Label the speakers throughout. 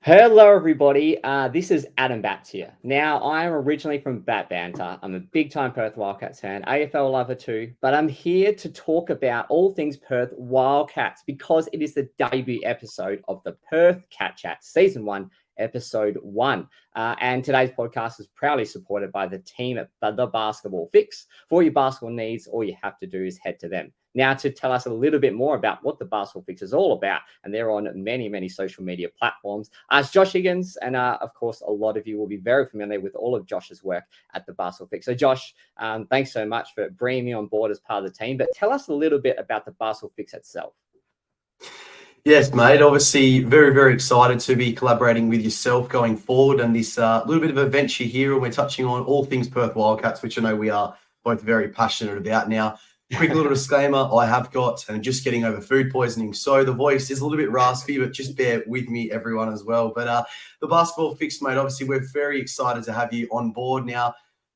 Speaker 1: Hello, everybody. This is Adam Batt here. Now, I am originally from Batt Banter. I'm a big-time Perth Wildcats fan, AFL lover too, but I'm here to talk about all things Perth Wildcats because it is the debut episode of the Perth Cat Chat Season 1, Episode 1. And today's podcast is proudly supported by the team at The Basketball Fix. For all your basketball needs, all you have to do is head to them. Now, to tell us a little bit more about what the Basketball Fix is all about, and they're on many, many social media platforms, it's Josh Higgins. And of course, a lot of you will be very familiar with all of Josh's work at the Basketball Fix. So, Josh, thanks so much for bringing me on board as part of the team. But tell us a little bit about the Basketball Fix itself.
Speaker 2: Yes, mate. Obviously, very, very excited to be collaborating with yourself going forward and this little bit of a venture here. And we're touching on all things Perth Wildcats, which I know we are both very passionate about. Now, quick little disclaimer, I have got, and just getting over food poisoning, so the voice is a little bit raspy, but just bear with me, everyone, as well. But the Basketball Fix, mate, obviously we're very excited to have you on board. Now,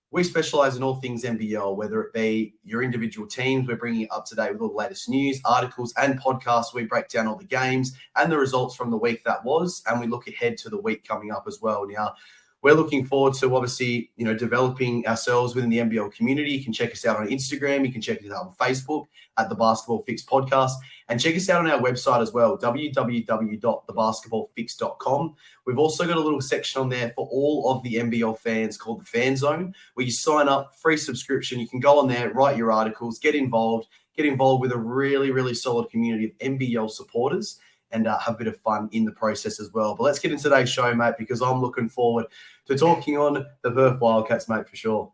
Speaker 2: we specialise in all things NBL, whether it be your individual teams. We're bringing it up to date with all the latest news, articles and podcasts. We break down all the games and the results from the week that was, and we look ahead to the week coming up as well. Now, we're looking forward to obviously, developing ourselves within the NBL community. You can check us out on Instagram. You can check us out on Facebook at the Basketball Fix Podcast, and check us out on our website as well, www.thebasketballfix.com. We've also got a little section on there for all of the NBL fans called the Fan Zone, where you sign up, free subscription. You can go on there, write your articles, get involved with a really, really solid community of NBL supporters, and have a bit of fun in the process as well. But let's get into today's show, mate, because I'm looking forward to talking on the Perth Wildcats, mate, for sure.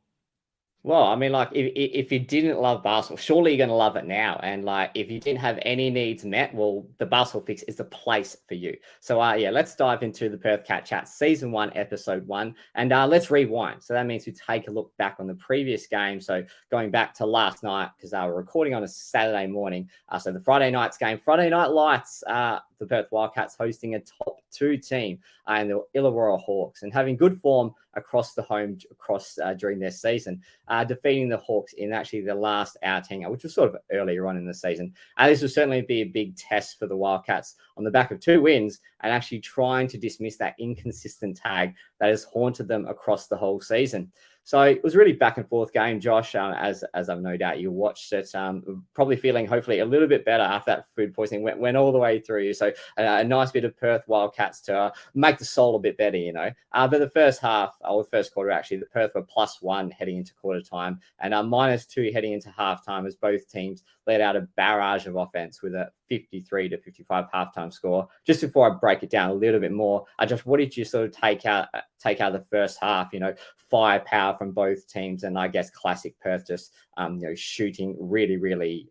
Speaker 1: Well, I mean, like, if you didn't love basketball, surely you're going to love it now. And, like, if you didn't have any needs met, well, the Basketball Fix is the place for you. So, let's dive into the Perth Cat Chat Season 1, Episode 1, and let's rewind. So that means we take a look back on the previous game. So going back to last night, because we're recording on a Saturday morning. So the Friday night's game, Friday Night Lights, the Perth Wildcats hosting a top 2 team and the Illawarra Hawks, and having good form across during their season, defeating the Hawks in actually the last outing, which was sort of earlier on in the season. This will certainly be a big test for the Wildcats on the back of 2 wins and actually trying to dismiss that inconsistent tag that has haunted them across the whole season. So it was really back and forth game, Josh, as I've no doubt you watched it, probably feeling hopefully a little bit better after that food poisoning went all the way through you. So a nice bit of Perth Wildcats to make the soul a bit better, But the first half, or the first quarter, actually, the Perth were +1 heading into quarter time and -2 heading into halftime, as both teams let out a barrage of offense with a 53-55 halftime score. Just before I break it down a little bit more, Josh, what did you sort of take out of the first half? Firepower from both teams, and I guess classic Perth just shooting really, really,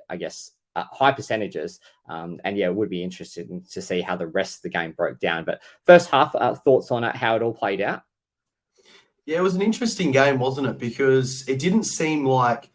Speaker 1: high percentages. It would be interesting to see how the rest of the game broke down. But first half, thoughts on it, how it all played out?
Speaker 2: Yeah, it was an interesting game, wasn't it? Because it didn't seem like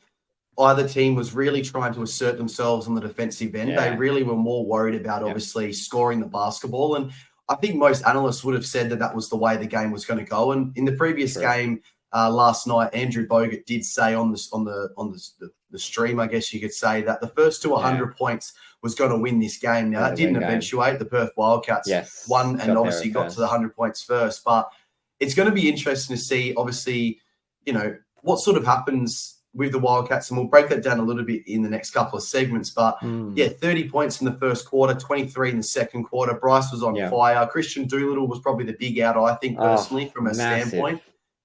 Speaker 2: either team was really trying to assert themselves on the defensive end. Yeah. They really were more worried about obviously scoring the basketball. And I think most analysts would have said that was the way the game was going to go. And in the previous game last night, Andrew Bogut did say on the stream, I guess you could say, that the first to 100 points was going to win this game. Now, that didn't eventuate. The Perth Wildcats won and obviously got to the 100 points first. But it's going to be interesting to see, obviously, what sort of happens with the Wildcats, and we'll break that down a little bit in the next couple of segments. But 30 points in the first quarter, 23 in the second quarter. Bryce was on fire. Christian Doolittle was probably the big out, I think, personally, from a standpoint.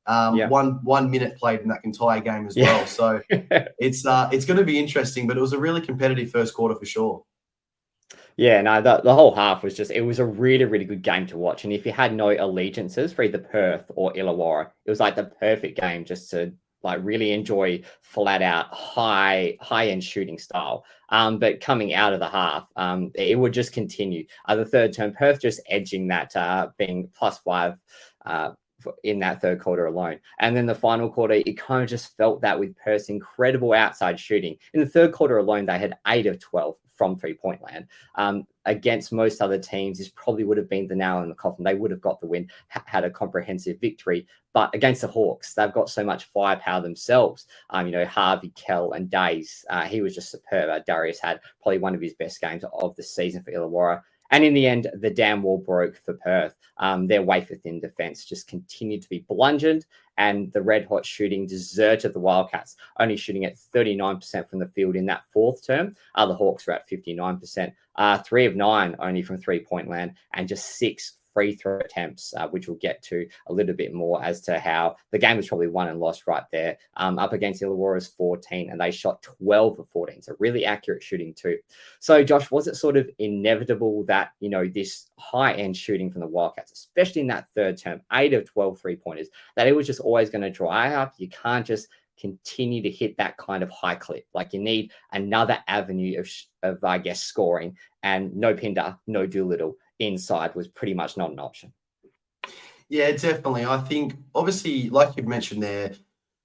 Speaker 2: 1 minute played in that entire game as well. So it's going to be interesting, but it was a really competitive first quarter for sure.
Speaker 1: Yeah, no, the whole half was it was a really, really good game to watch. And if you had no allegiances for either Perth or Illawarra, it was like the perfect game just to really enjoy flat out high end shooting style. But coming out of the half, it would just continue. The third term, Perth just edging that, being +5 in that third quarter alone. And then the final quarter, it kind of just felt that with Perth's incredible outside shooting. In the third quarter alone, they had 8 of 12 from 3-point land. Against most other teams, this probably would have been the nail in the coffin. They would have got the win, had a comprehensive victory. But against the Hawks, they've got so much firepower themselves. Harvey, Kell, and Days. He was just superb. Darius had probably one of his best games of the season for Illawarra. And in the end, the damn wall broke for Perth. Their wafer-thin defence just continued to be bludgeoned, and the red-hot shooting deserted the Wildcats, only shooting at 39% from the field in that fourth term. The Hawks were at 59%, 3 of 9 only from three-point land, and just 6 free throw attempts, which we'll get to a little bit more as to how the game was probably won and lost right there. Up against Illawarra's 14, and they shot 12 of 14, so really accurate shooting too. So, Josh, was it sort of inevitable that, this high-end shooting from the Wildcats, especially in that third term, 8 of 12 three-pointers, that it was just always going to dry up? You can't just continue to hit that kind of high clip. Like, you need another avenue of I guess, scoring, and no Pinder, no Doolittle inside was pretty much not an option.
Speaker 2: Yeah, definitely. I think, obviously, like you've mentioned there,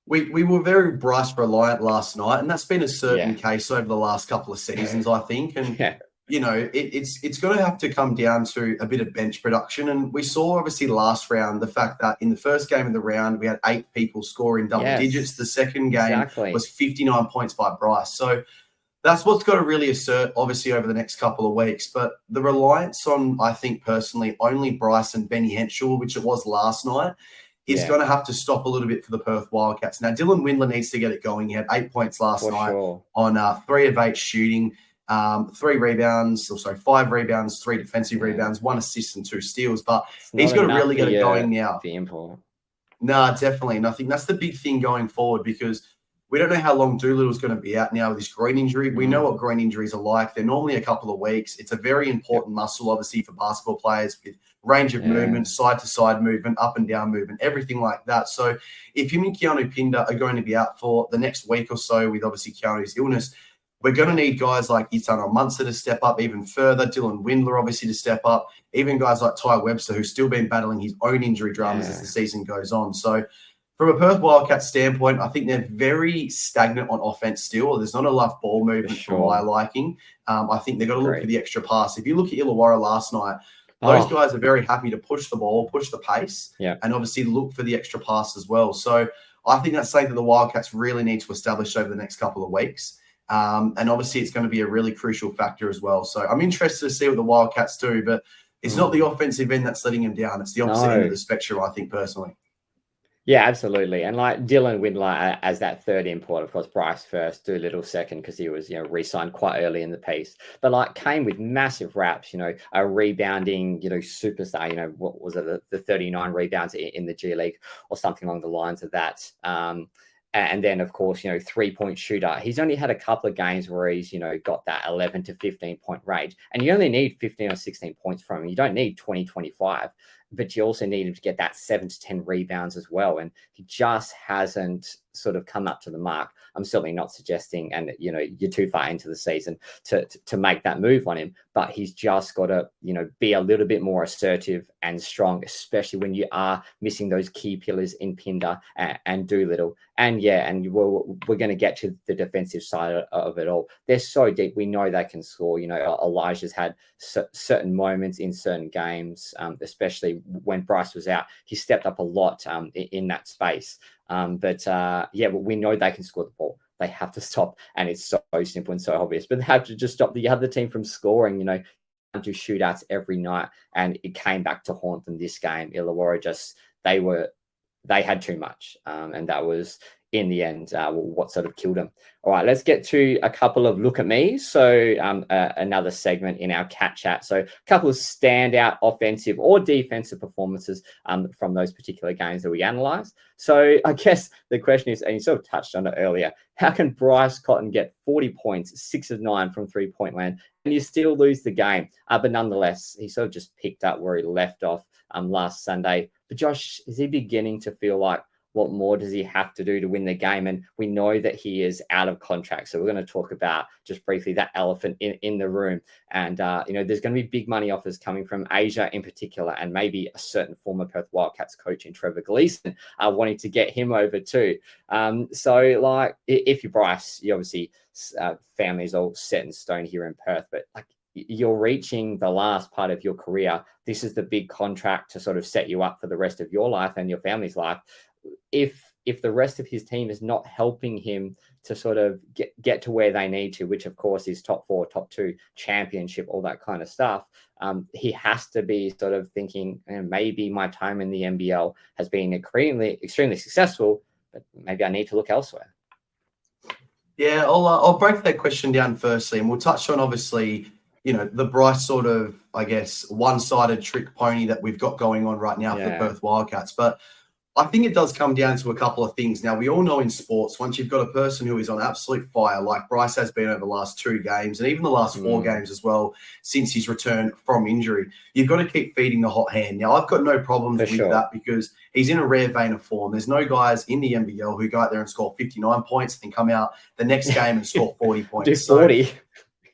Speaker 2: we were very Bryce reliant last night, and that's been a certain case over the last couple of seasons, I think. And, it's going to have to come down to a bit of bench production. And we saw, obviously, last round, the fact that in the first game of the round, we had 8 people scoring double digits. The second game was 59 points by Bryce. So that's what's got to really assert, obviously, over the next couple of weeks. But the reliance on, I think, personally, only Bryce and Benny Henschel, which it was last night, is going to have to stop a little bit for the Perth Wildcats. Now, Dylan Windler needs to get it going. He had 8 points last night on 3 of 8 shooting, 5 rebounds, 3 defensive rebounds, 1 assist and 2 steals. But he's got to really get it going now. No, definitely. And I think that's the big thing going forward, because we don't know how long Doolittle's going to be out now with this groin injury. We know what groin injuries are like. They're normally a couple of weeks. It's a very important muscle, obviously, for basketball players, with range of movement, side-to-side movement, up and down movement, everything like that. So if him and Keanu Pinder are going to be out for the next week or so with, obviously, Keanu's illness, we're going to need guys like Itano Munster to step up even further, Dylan Windler, obviously, to step up, even guys like Ty Webster, who's still been battling his own injury dramas as the season goes on. So from a Perth Wildcats standpoint, I think they're very stagnant on offense still. There's not enough ball movement for my liking. I think they've got to look for the extra pass. If you look at Illawarra last night, those guys are very happy to push the ball, push the pace, and obviously look for the extra pass as well. So I think that's something that the Wildcats really need to establish over the next couple of weeks. And obviously it's going to be a really crucial factor as well. So I'm interested to see what the Wildcats do, but it's not the offensive end that's letting them down. It's the opposite end of the spectrum, I think, personally.
Speaker 1: Yeah, absolutely. And like Dylan Windler as that third import, of course, Bryce first, Doolittle second, because he was, re-signed quite early in the piece. But like came with massive raps, a rebounding, superstar, what was it, the 39 rebounds in the G League or something along the lines of that. And then, of course, 3-point shooter. He's only had a couple of games where he's, got that 11 to 15 point range. And you only need 15 or 16 points from him. You don't need 20, 25. But you also need him to get that 7 to 10 rebounds as well. And he just hasn't sort of come up to the mark. I'm certainly not suggesting, and you're too far into the season to make that move on him, but he's just got to, be a little bit more assertive and strong, especially when you are missing those key pillars in Pinder and Doolittle. And we're going to get to the defensive side of it all. They're so deep. We know they can score. Elijah's had certain moments in certain games, especially when Bryce was out. He stepped up a lot in that space. But we know they can score the ball. They have to stop, and it's so simple and so obvious. But they have to just stop the other team from scoring. Do shootouts every night, and it came back to haunt them this game. Illawarra they had too much, and that was in the end what sort of killed them. All right, let's get to a couple of look at me. So another segment in our cat chat. So a couple of standout offensive or defensive performances from those particular games that we analysed. So I guess the question is, and you sort of touched on it earlier, how can Bryce Cotton get 40 points, 6 of 9 from 3-point land, and you still lose the game? But nonetheless, he sort of just picked up where he left off last Sunday. But Josh, is he beginning to feel like, what more does he have to do to win the game? And we know that he is out of contract. So we're going to talk about just briefly that elephant in the room. And, there's going to be big money offers coming from Asia in particular, and maybe a certain former Perth Wildcats coach in Trevor Gleeson wanting to get him over too. So like if you're Bryce, you obviously family's all set in stone here in Perth, but like you're reaching the last part of your career. This is the big contract to sort of set you up for the rest of your life and your family's life. If if the rest of his team is not helping him to sort of get to where they need to, which of course is top 4, top 2 championship, all that kind of stuff, he has to be sort of thinking, maybe my time in the NBL has been extremely successful, but maybe I need to look elsewhere.
Speaker 2: Yeah, I'll break that question down firstly, and we'll touch on, obviously, the Bryce sort of, I guess, one-sided trick pony that we've got going on right now for Perth Wildcats. But I think it does come down to a couple of things. Now, we all know in sports, once you've got a person who is on absolute fire, like Bryce has been over the last 2 games and even the last 4 games as well, since his return from injury, you've got to keep feeding the hot hand. Now, I've got no problems with that because he's in a rare vein of form. There's no guys in the NBL who go out there and score 59 points and come out the next game and score 40 points.
Speaker 1: Do 40. So,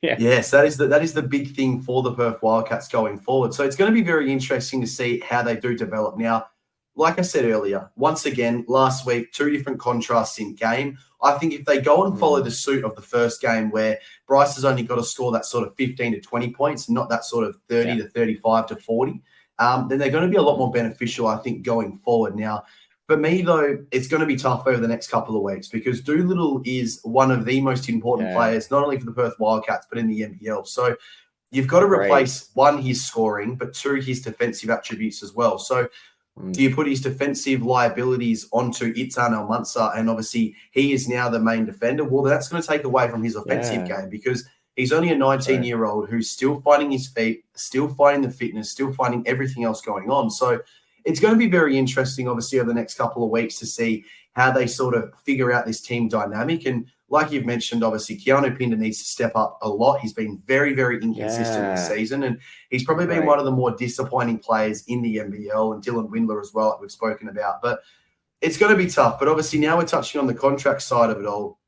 Speaker 2: yes, that is the big thing for the Perth Wildcats going forward. So it's going to be very interesting to see how they do develop. Now, like I said earlier, once again, last week, 2 different contrasts in game. I think if they go and follow the suit of the first game where Bryce has only got to score that sort of 15 to 20 points, not that sort of 30 to 35 to 40, then they're going to be a lot more beneficial, I think, going forward. Now, for me, though, it's going to be tough over the next couple of weeks because Doolittle is one of the most important players, not only for the Perth Wildcats, but in the NBL. So you've got to replace, 1, his scoring, but 2, his defensive attributes as well. So do you put his defensive liabilities onto Itzan Almansa, and obviously he is now the main defender? Well, that's going to take away from his offensive game because he's only a 19-year-old who's still finding his feet, still finding the fitness, still finding everything else going on. So it's going to be very interesting, obviously, over the next couple of weeks to see how they sort of figure out this team dynamic. And like you've mentioned, obviously, Keanu Pinder needs to step up a lot. He's been very, very inconsistent this season, and he's probably been one of the more disappointing players in the NBL, and Dylan Windler as well, like we've spoken about. But it's going to be tough. But obviously, now we're touching on the contract side of it all.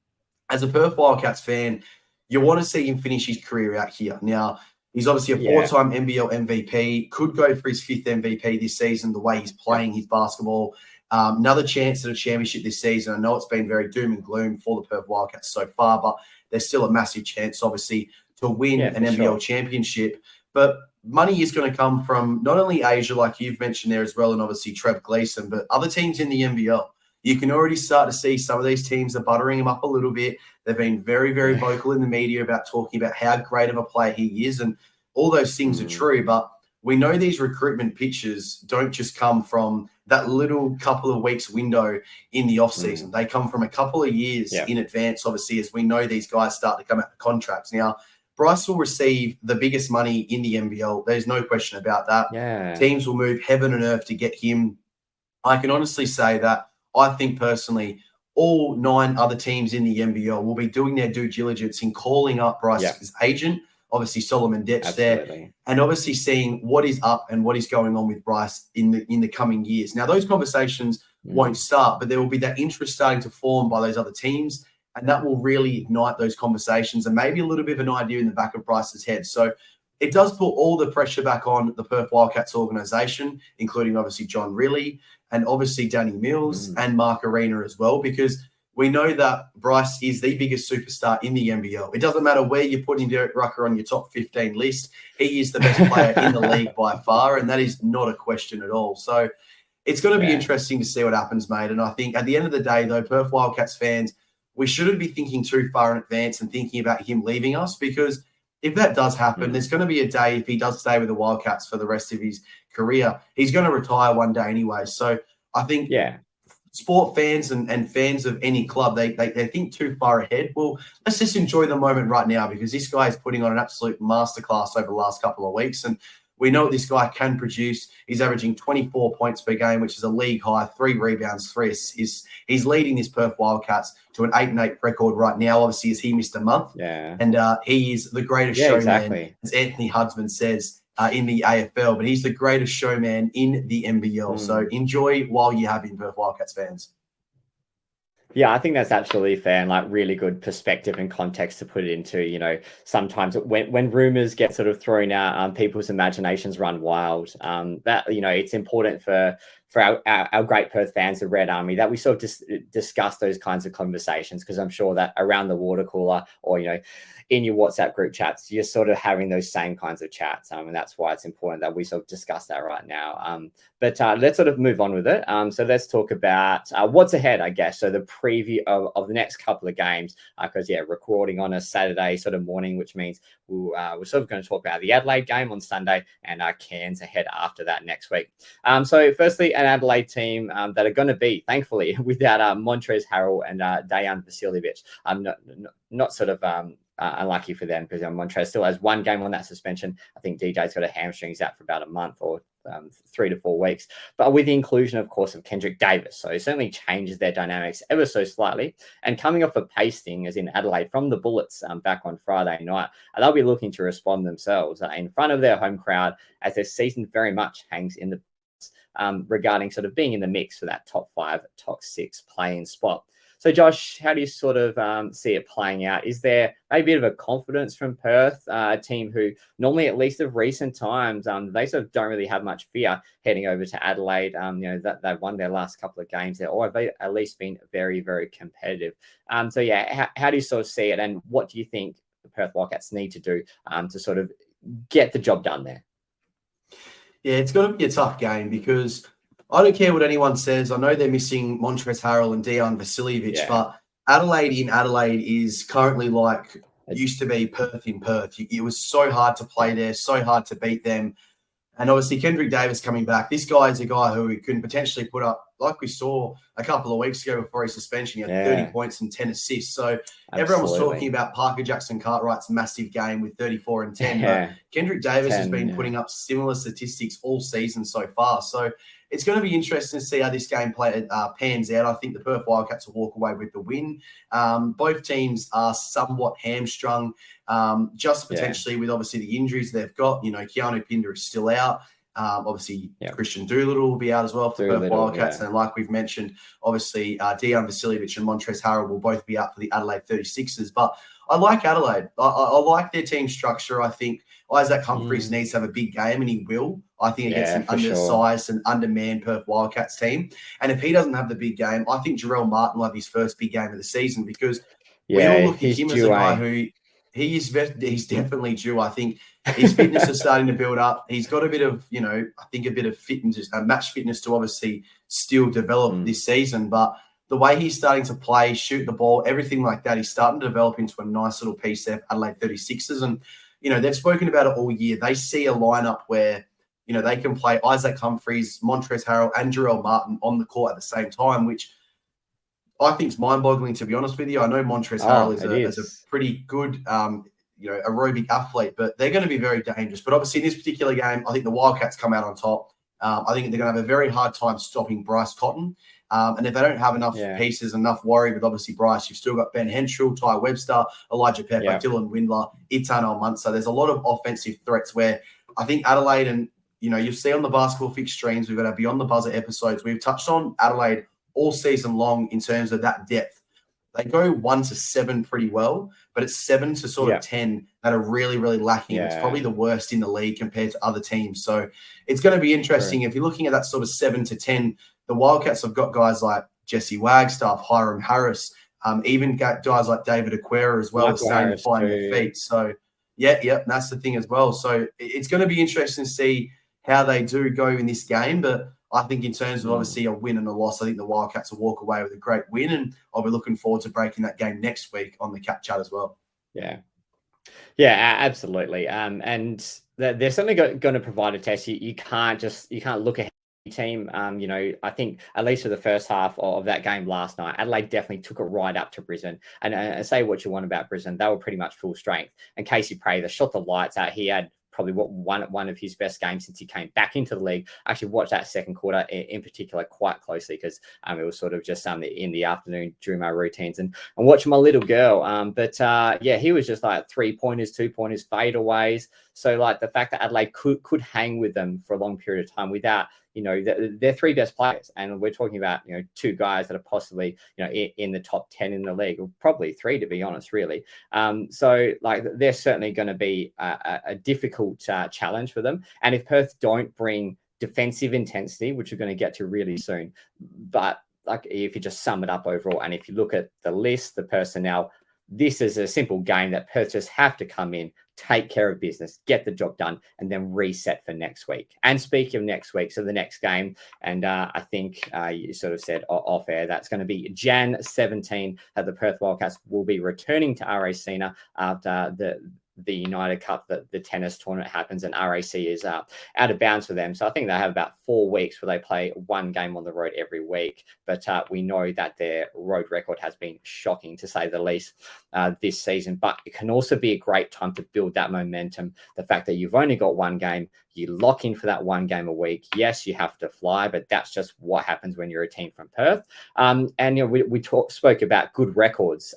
Speaker 2: As a Perth Wildcats fan, you want to see him finish his career out here. Now, he's obviously a 4-time NBL MVP, could go for his 5th MVP this season, the way he's playing his basketball. Another chance at a championship this season. I know it's been very doom and gloom for the Perth Wildcats so far, but there's still a massive chance, obviously, to win an NBL championship. But money is going to come from not only Asia, like you've mentioned there as well, and obviously Trev Gleeson, but other teams in the NBL. You can already start to see some of these teams are buttering him up a little bit. They've been very, very vocal in the media about talking about how great of a player he is, and all those things are true. But we know these recruitment pitches don't just come from that little couple of weeks window in the offseason. They come from a couple of years in advance, obviously, as we know these guys start to come out of contracts. Now, Bryce will receive the biggest money in the NBL. There's no question about that. Teams will move heaven and earth to get him. I can honestly say that I think personally all 9 other teams in the NBL will be doing their due diligence in calling up Bryce's agent, obviously Solomon Detch there, and obviously seeing what is up and what is going on with Bryce in the coming years. Now, those conversations won't start, but there will be that interest starting to form by those other teams, and that will really ignite those conversations and maybe a little bit of an idea in the back of Bryce's head. So it does put all the pressure back on the Perth Wildcats organisation, including obviously John Riley and obviously Danny Mills and Mark Arena as well, because we know that Bryce is the biggest superstar in the NBL. It doesn't matter where you're putting Derek Rucker on your top 15 list. He is the best player in the league by far, and that is not a question at all. So it's going to be interesting to see what happens, mate. And I think at the end of the day, though, Perth Wildcats fans, we shouldn't be thinking too far in advance and thinking about him leaving us, because if that does happen, there's going to be a day, if he does stay with the Wildcats for the rest of his career, he's going to retire one day anyway. So I think sport fans and fans of any club, they think too far ahead. Well, let's just enjoy the moment right now, because this guy is putting on an absolute masterclass over the last couple of weeks. And we know what this guy can produce. He's averaging 24 points per game, which is a league high, 3 rebounds, 3 assists. He's leading this Perth Wildcats to an 8-8 record right now, obviously, as he missed a month. And he is the greatest showman, as Anthony Hudson says, in the AFL, but he's the greatest showman in the NBL. So enjoy while you have him, Perth Wildcats fans.
Speaker 1: Yeah, I think that's absolutely fair, and like really good perspective and context to put it into. You know, sometimes when rumors get sort of thrown out, people's imaginations run wild. That, you know, it's important for for our great Perth fans, the Red Army, that we sort of just discuss those kinds of conversations, because I'm sure that around the water cooler or, in your WhatsApp group chats, you're sort of having those same kinds of chats. And that's why it's important that we sort of discuss that right now. But let's sort of move on with it. So let's talk about what's ahead, I guess. So the preview of the next couple of games, because, recording on a Saturday sort of morning, which means we're sort of going to talk about the Adelaide game on Sunday and Cairns ahead after that next week. So firstly, an Adelaide team that are going to be, thankfully, without Montrezl Harrell and Dejan Vasiljevic. Not sort of unlucky for them, because Montrezl still has one game on that suspension. I think DJ's got a hamstrings out for about a month or 3 to 4 weeks. But with the inclusion, of course, of Kendrick Davis, so it certainly changes their dynamics ever so slightly. And coming off a pasting, as in Adelaide, from the Bullets back on Friday night, they'll be looking to respond themselves in front of their home crowd, as their season very much hangs in the regarding sort of being in the mix for that top 5, top 6 playing spot. So, Josh, how do you sort of see it playing out? Is there a bit of a confidence from Perth, a team who normally, at least of recent times, they sort of don't really have much fear heading over to Adelaide? That they've won their last couple of games there, or have they at least been very, very competitive? How do you sort of see it, and what do you think the Perth Wildcats need to do to sort of get the job done there?
Speaker 2: Yeah, it's going to be a tough game, because I don't care what anyone says. I know they're missing Montrezl Harrell and Dejan Vasiljevic, but Adelaide is currently like used to be Perth in Perth. It was so hard to play there, so hard to beat them. And obviously Kendrick Davis coming back. This guy is a guy who can potentially put up, like we saw a couple of weeks ago before his suspension, he had 30 points and 10 assists. So everyone was talking about Parker Jackson Cartwright's massive game with 34 and 10. But Kendrick Davis has been putting up similar statistics all season so far. So it's going to be interesting to see how this game pans out. I think the Perth Wildcats will walk away with the win. Both teams are somewhat hamstrung, just potentially with obviously the injuries they've got. Keanu Pinder is still out. Obviously, Christian Doolittle will be out as well for the Perth Wildcats. And like we've mentioned, obviously, Dejan Vasiljevic and Montrezl Harrell will both be out for the Adelaide 36ers. But I like Adelaide. I like their team structure. I think Isaac Humphries needs to have a big game, and he will. I think against an undersized and undermanned Perth Wildcats team. And if he doesn't have the big game, I think Jarrell Martin will have his first big game of the season, because we all look at him as a guy who he's definitely due. I think his fitness is starting to build up. He's got a bit of, I think a bit of fitness, match fitness to obviously still develop this season. But the way he's starting to play, shoot the ball, everything like that, he's starting to develop into a nice little piece there, Adelaide 36ers. And, they've spoken about it all year. They see a lineup where, they can play Isaac Humphries, Montrezl Harrell, and Jarrell Martin on the court at the same time, which I think is mind-boggling, to be honest with you. I know Montrezl Harrell is a pretty good, aerobic athlete, but they're going to be very dangerous. But obviously in this particular game, I think the Wildcats come out on top. I think they're going to have a very hard time stopping Bryce Cotton. And if they don't have enough pieces, enough worry with obviously Bryce, you've still got Ben Henschel, Ty Webster, Elijah Pepper, Dylan Windler, Itan Almunsa. There's a lot of offensive threats where I think Adelaide, and you'll see on the Basketball Fix streams, we've got our Beyond the Buzzer episodes, we've touched on Adelaide all season long in terms of that depth. They go 1 to 7 pretty well, but it's 7 to sort of 10 that are really, really lacking. It's probably the worst in the league compared to other teams. So it's going to be interesting. If you're looking at that sort of 7 to 10, the Wildcats have got guys like Jesse Wagstaff, Hiram Harris, even got guys like David Aquera as well, starting to find their feet. So, that's the thing as well. So it's going to be interesting to see how they do go in this game. But I think in terms of obviously a win and a loss, I think the Wildcats will walk away with a great win, and I'll be looking forward to breaking that game next week on the Cat Chat as well.
Speaker 1: Yeah, absolutely. And they're certainly going to provide a test. You can't look ahead. Team, I think at least for the first half of that game last night, Adelaide definitely took it right up to Brisbane. And say what you want about Brisbane, they were pretty much full strength. And Casey Prather shot the lights out. He had probably one of his best games since he came back into the league. I actually watched that second quarter in particular quite closely, because it was sort of just in the afternoon during my routines and watching my little girl. He was just like 3-pointers, 2-pointers, fadeaways. So like the fact that Adelaide could hang with them for a long period of time without, they're 3 best players, and we're talking about 2 guys that are possibly in the top 10 in the league, or probably 3 to be honest, really. So like they're certainly going to be a difficult challenge for them. And if Perth don't bring defensive intensity, which we're going to get to really soon. But like if you just sum it up overall, and if you look at the list, the personnel, this is a simple game that Perth just have to come in, take care of business, get the job done, and then reset for next week. And speaking of next week, so the next game, and I think you sort of said off air, that's going to be Jan 17. The Perth Wildcats will be returning to RAC after the United Cup, the tennis tournament happens, and RAC is out of bounds for them. So I think they have about 4 weeks where they play one game on the road every week. But we know that their road record has been shocking, to say the least, this season. But it can also be a great time to build that momentum. The fact that you've only got one game, you lock in for that one game a week. Yes, you have to fly, but that's just what happens when you're a team from Perth. And we spoke about good records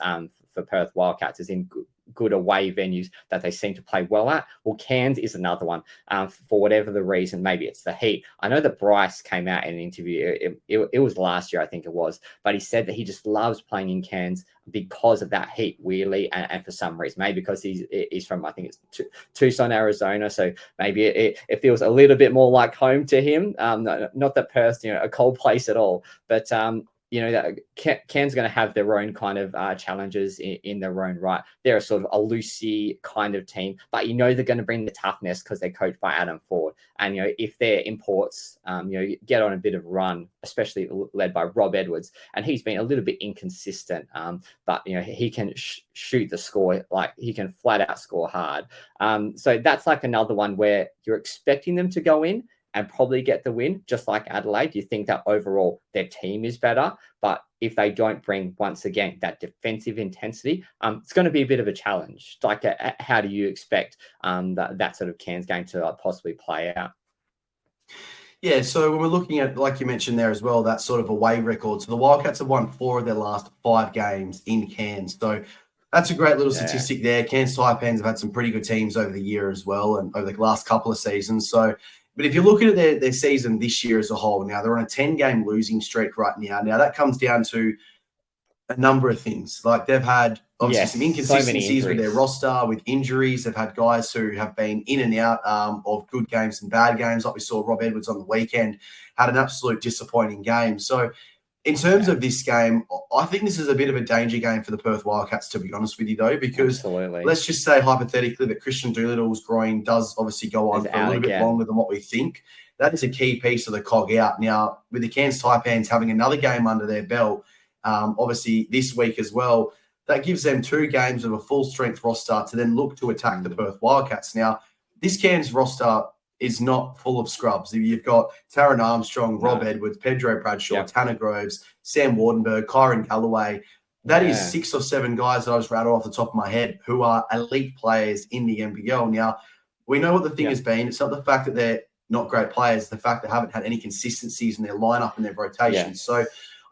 Speaker 1: for Perth Wildcats, as in good away venues that they seem to play well at. Well, Cairns is another one. For whatever the reason, maybe it's the heat. I know that Bryce came out in an interview. It was last year, I think it was, but he said that he just loves playing in Cairns because of that heat, weirdly, and for some reason, maybe because he's from, I think it's Tucson, Arizona, so maybe it feels a little bit more like home to him. Not that Perth, a cold place at all, but that Cairns going to have their own kind of challenges in their own right. They're a sort of a loosey kind of team, but they're going to bring the toughness because they're coached by Adam Ford. And if their imports, get on a bit of run, especially led by Rob Edwards, and he's been a little bit inconsistent, but he can shoot the score, like he can flat out score hard. So that's like another one where you're expecting them to go in and probably get the win, just like Adelaide. You think that overall their team is better, but if they don't bring, once again, that defensive intensity, it's going to be a bit of a challenge. Like, how do you expect that sort of Cairns game to possibly play out?
Speaker 2: Yeah, so when we're looking at, like you mentioned there as well, that sort of away record. So the Wildcats have won 4 of their last 5 games in Cairns. So that's a great little statistic there. Cairns Taipans have had some pretty good teams over the year as well, and over the last couple of seasons. So, but if you're looking at their season this year as a whole, now they're on a 10-game losing streak right now. Now that comes down to a number of things. Like they've had obviously some inconsistencies with their roster, with injuries. They've had guys who have been in and out of good games and bad games. Like we saw Rob Edwards on the weekend had an absolute disappointing game. So in terms of this game, I think this is a bit of a danger game for the Perth Wildcats, to be honest with you, though, because let's just say hypothetically that Christian Doolittle's groin does obviously go on for a little bit longer than what we think. That is a key piece of the cog out. Now, with the Cairns Taipans having another game under their belt, obviously this week as well, that gives them 2 games of a full-strength roster to then look to attack the Perth Wildcats. Now, this Cairns roster is not full of scrubs. You've got Taron Armstrong, Rob Edwards, Pedro Bradshaw, Tanner Groves, Sam Wardenberg, Kyron Galloway. That is 6 or 7 guys that I just rattled off the top of my head who are elite players in the NBL. Now, we know what the thing has been. It's not the fact that they're not great players, the fact they haven't had any consistencies in their lineup and their rotation. So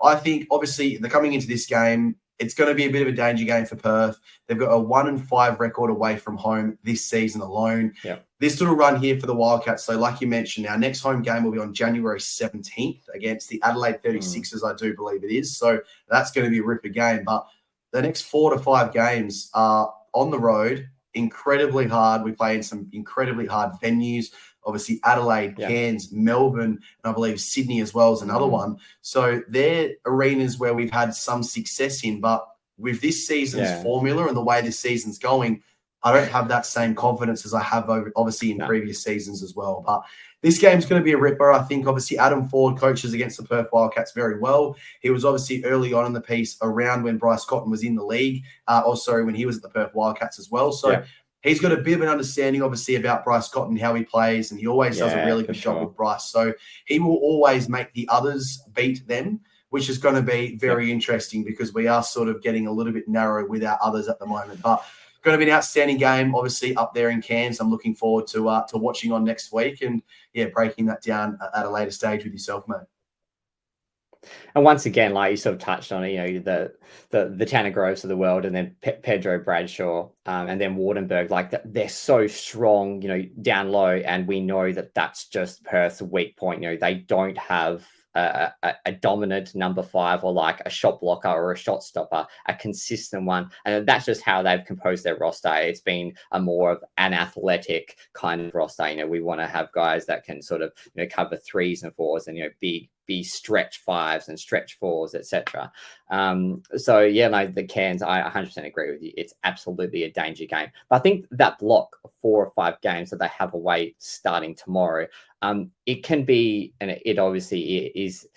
Speaker 2: I think, obviously, they're coming into this game. It's going to be a bit of a danger game for Perth. They've got a 1-5 record away from home this season alone. This little run here for the Wildcats. So like you mentioned, our next home game will be on January 17th against the Adelaide 36ers, I do believe it is. So that's going to be a ripper game. But the next 4 to 5 games are on the road, incredibly hard. We play in some incredibly hard venues. Obviously, Adelaide, Cairns, Melbourne, and I believe Sydney as well is another one. So they're arenas where we've had some success in. But with this season's formula and the way this season's going, I don't have that same confidence as I have obviously in previous seasons as well. But this game's going to be a ripper. I think obviously Adam Ford coaches against the Perth Wildcats very well. He was obviously early on in the piece around when Bryce Cotton was in the league, when he was at the Perth Wildcats as well. So he's got a bit of an understanding, obviously, about Bryce Cotton, how he plays, and he always does a really good job with Bryce. So he will always make the others beat them, which is going to be very interesting because we are sort of getting a little bit narrow with our others at the moment. But going to be an outstanding game, obviously, up there in Cairns. I'm looking forward to watching on next week and, breaking that down at a later stage with yourself, mate.
Speaker 1: And once again, like you sort of touched on, the Tanner Groves of the world, and then Pedro Bradshaw, and then Wardenberg, like they're so strong, down low, and we know that that's just Perth's weak point. They don't have a dominant number 5 or like a shot blocker or a shot stopper, a consistent one. And that's just how they've composed their roster. It's been a more of an athletic kind of roster. You know, we want to have guys that can sort of, you know, cover 3s and 4s and, you know, be stretch 5s and stretch 4s, etc. So yeah, like the Cairns, I 100% agree with you. It's absolutely a danger game. But I think that block of 4 or 5 games that they have away starting tomorrow, it can be, and it obviously is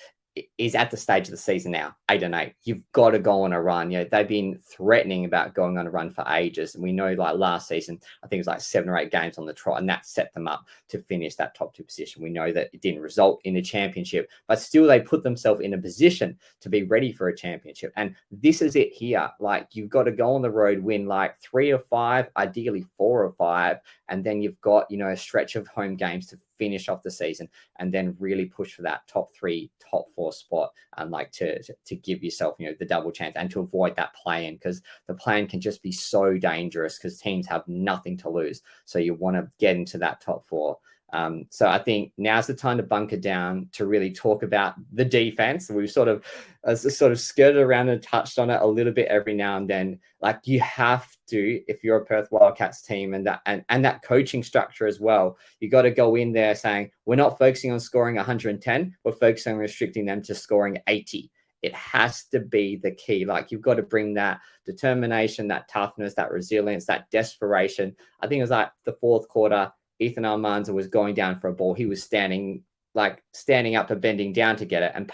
Speaker 1: at the stage of the season now, 8-8. You've got to go on a run. You know, they've been threatening about going on a run for ages. And we know, like last season, I think it was like 7 or 8 games on the trot, and that set them up to finish that top 2 position. We know that it didn't result in a championship, but still they put themselves in a position to be ready for a championship. And this is it here. Like, you've got to go on the road, win like 3 or 5, ideally 4 or 5, and then you've got, you know, a stretch of home games to finish off the season, and then really push for that top 3, top 4 spot, and like to give yourself, you know, the double chance and to avoid that play-in, because the play-in can just be so dangerous because teams have nothing to lose. So you want to get into that top 4. So I think now's the time to bunker down, to really talk about the defense. We've sort of skirted around and touched on it a little bit every now and then. Like, you have to, if you're a Perth Wildcats team and that coaching structure as well, you got to go in there saying, we're not focusing on scoring 110, we're focusing on restricting them to scoring 80. It has to be the key. Like, you've got to bring that determination, that toughness, that resilience, that desperation. I think it was like the 4th quarter, Ethan Almanza was going down for a ball. He was standing up and bending down to get it. And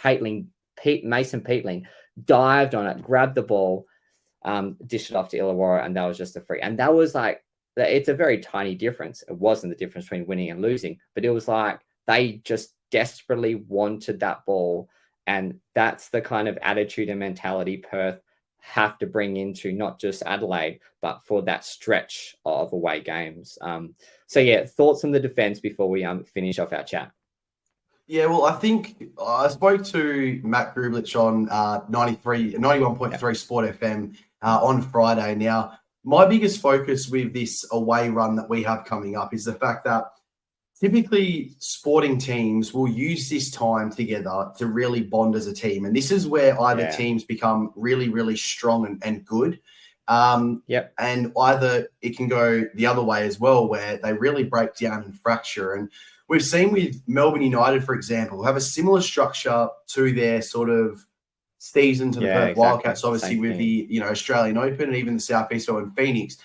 Speaker 1: Mason Peatling dived on it, grabbed the ball, dished it off to Illawarra, and that was just a free. And that was like, it's a very tiny difference. It wasn't the difference between winning and losing, but it was like they just desperately wanted that ball. And that's the kind of attitude and mentality Perth have to bring into not just Adelaide, but for that stretch of away games. So yeah, thoughts on the defense before we finish off our chat?
Speaker 2: Yeah, well, I think I spoke to Matt Grublich on 91.3 Sport FM on Friday. Now, my biggest focus with this away run that we have coming up is the fact that typically sporting teams will use this time together to really bond as a team. And this is where either teams become really, really strong and good. And either it can go the other way as well, where they really break down and fracture. And we've seen with Melbourne United, for example, have a similar structure to their sort of season to the Perth Wildcats, obviously with the, you know, Australian Open and even the Southeast Open Phoenix.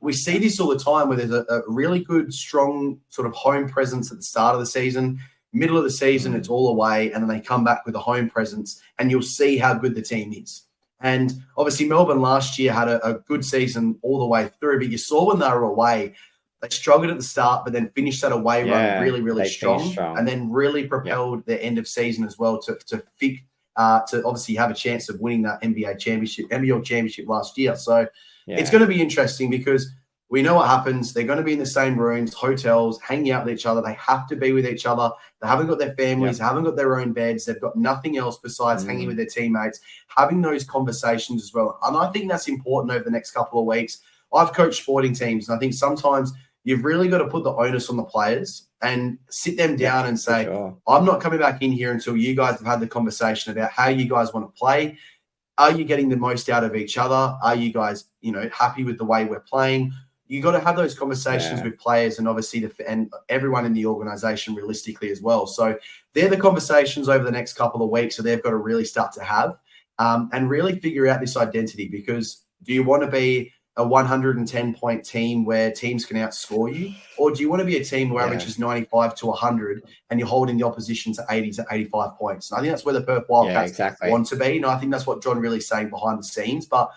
Speaker 2: We see this all the time where there's a really good, strong sort of home presence at the start of the season. Middle of the season, it's all away, and then they come back with a home presence, and you'll see how good the team is. And obviously Melbourne last year had a good season all the way through, but you saw when they were away, they struggled at the start, but then finished that away run really, really strong, and then really propelled their end of season as well to obviously have a chance of winning that NBL championship last year. So it's going to be interesting because we know what happens. They're going to be in the same rooms, hotels, hanging out with each other. They have to be with each other. They haven't got their families, haven't got their own beds. They've got nothing else besides hanging with their teammates, having those conversations as well. And I think that's important over the next couple of weeks. I've coached sporting teams, and I think sometimes you've really got to put the onus on the players and sit them down and say, I'm not coming back in here until you guys have had the conversation about how you guys want to play. Are you getting the most out of each other? Are you guys, you know, happy with the way we're playing? You got to have those conversations with players and obviously and everyone in the organization realistically as well. So they're the conversations over the next couple of weeks that they've got to really start to have and really figure out this identity, because do you want to be a 110-point team where teams can outscore you? Or do you want to be a team who averages 95 to 100 and you're holding the opposition to 80 to 85 points? And I think that's where the Perth Wildcats want to be. And I think that's what John really is saying behind the scenes. But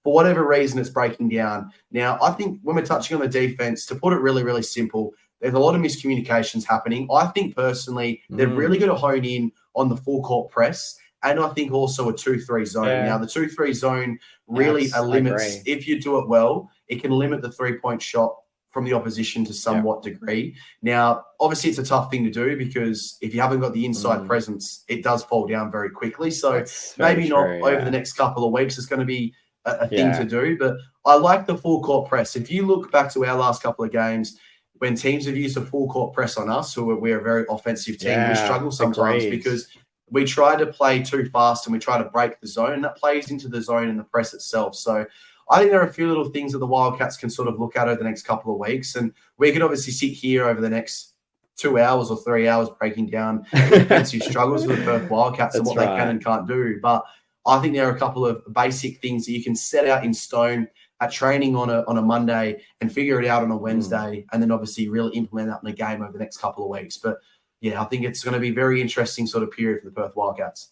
Speaker 2: for whatever reason, it's breaking down. Now, I think when we're touching on the defense, to put it really, really simple, there's a lot of miscommunications happening. I think personally, they're really going to hone in on the full court press. And I think also a 2-3 zone. Now, the 2-3 zone really limits, if you do it well, it can limit the three-point shot from the opposition to somewhat degree. Now, obviously, it's a tough thing to do because if you haven't got the inside presence, it does fall down very quickly. So maybe not over the next couple of weeks. It's going to be a thing to do. But I like the full court press. If you look back to our last couple of games, when teams have used a full court press on us, we're a very offensive team, we struggle sometimes because we try to play too fast and we try to break the zone, and that plays into the zone and the press itself. So I think there are a few little things that the Wildcats can sort of look at over the next couple of weeks. And we could obviously sit here over the next 2 hours or 3 hours breaking down the defensive struggles of the Perth Wildcats and what they can and can't do. But I think there are a couple of basic things that you can set out in stone at training on a Monday and figure it out on a Wednesday, and then obviously really implement that in a game over the next couple of weeks. But yeah, I think it's going to be a very interesting sort of period for the Perth Wildcats.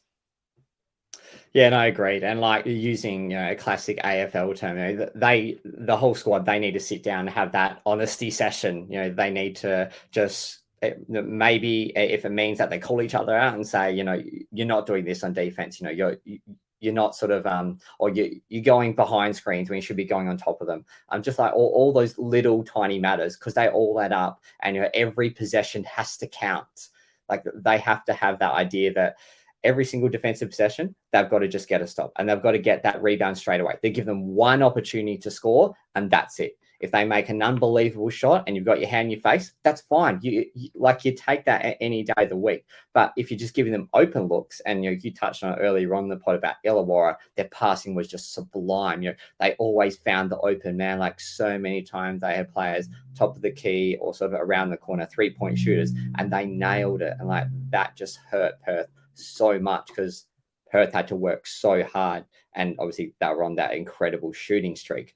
Speaker 1: Yeah, no, agreed. And like using a classic AFL term, the whole squad, they need to sit down and have that honesty session. They need to just maybe if it means that they call each other out and say, you're not doing this on defense. You're not sort of or you're going behind screens when you should be going on top of them. Just like all those little tiny matters, because they all add up, and every possession has to count. Like they have to have that idea that every single defensive possession, they've got to just get a stop and they've got to get that rebound straight away. They give them one opportunity to score and that's it. If they make an unbelievable shot and you've got your hand in your face, that's fine. You take that any day of the week. But if you're just giving them open looks, and you touched on it earlier on in the pod about Illawarra, their passing was just sublime. They always found the open man. Like so many times they had players top of the key or sort of around the corner, 3-point shooters, and they nailed it. And like that just hurt Perth so much because Perth had to work so hard, and obviously they were on that incredible shooting streak.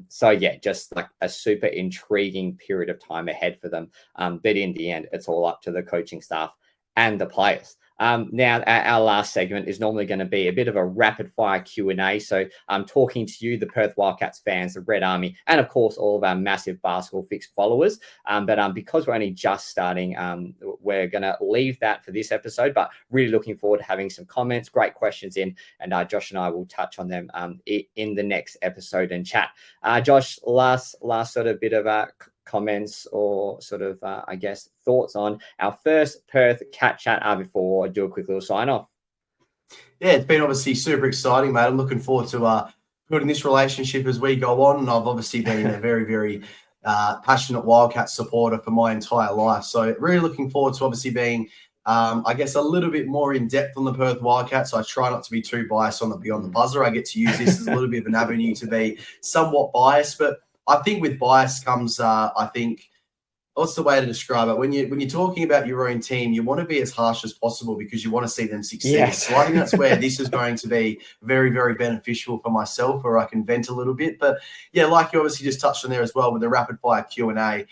Speaker 1: So yeah, just like a super intriguing period of time ahead for them. But in the end, it's all up to the coaching staff and the players. Now, our last segment is normally going to be a bit of a rapid-fire Q&A. So I'm talking to you, the Perth Wildcats fans, the Red Army, and, of course, all of our massive Basketball Fix followers. But because we're only just starting, we're going to leave that for this episode, but really looking forward to having some comments, great questions in, and Josh and I will touch on them in the next episode and chat. Josh, last sort of bit of a comments or sort of, I guess, thoughts on our first Perth Cat Chat before I do a quick little sign off.
Speaker 2: Yeah, it's been obviously super exciting, mate. I'm looking forward to building this relationship as we go on. And I've obviously been a very, very passionate Wildcat supporter for my entire life. So really looking forward to obviously being, I guess, a little bit more in depth on the Perth Wildcats. So I try not to be too biased on the Beyond the Buzzer. I get to use this as a little bit of an avenue to be somewhat biased, but I think with bias comes, what's the way to describe it? When you're talking about your own team, you want to be as harsh as possible because you want to see them succeed. Yes. So I think that's where this is going to be very, very beneficial for myself, where I can vent a little bit. But yeah, like you obviously just touched on there as well with the rapid fire Q&A.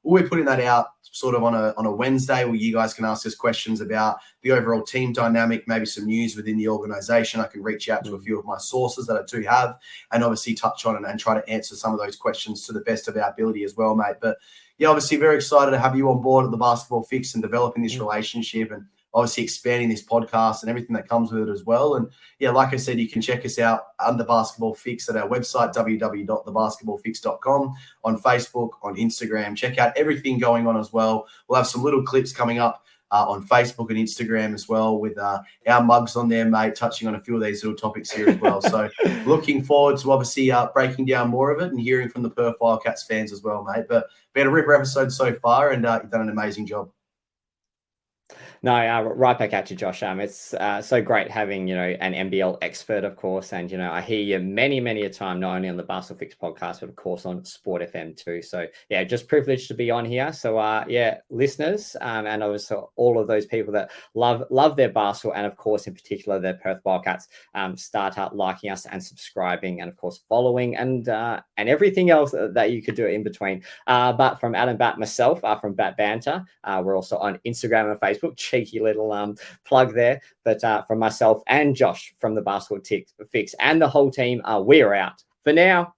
Speaker 2: We're putting that out sort of on a Wednesday where you guys can ask us questions about the overall team dynamic, maybe some news within the organization. I can reach out to a few of my sources that I do have and obviously touch on and try to answer some of those questions to the best of our ability as well, mate. But yeah, obviously very excited to have you on board at the Basketball Fix and developing this relationship and obviously expanding this podcast and everything that comes with it as well. And yeah, like I said, you can check us out under Basketball Fix at our website, www.thebasketballfix.com, on Facebook, on Instagram. Check out everything going on as well. We'll have some little clips coming up on Facebook and Instagram as well with our mugs on there, mate, touching on a few of these little topics here as well. So looking forward to obviously breaking down more of it and hearing from the Perth Wildcats fans as well, mate. But been a ripper episode so far, and you've done an amazing job.
Speaker 1: No, right back at you, Josh. It's so great having, an NBL expert, of course. And, I hear you many, many a time, not only on the Basketball Fix podcast, but of course on Sport FM too. So yeah, just privileged to be on here. So listeners, and also all of those people that love their basketball, and of course, in particular, their Perth Wildcats, start out liking us and subscribing, and of course, following and everything else that you could do in between. But from Adam, Batt, myself, from Batt Banter, we're also on Instagram and Facebook. Cheeky little plug there. But from myself and Josh from the Basketball Fix and the whole team, we're out for now.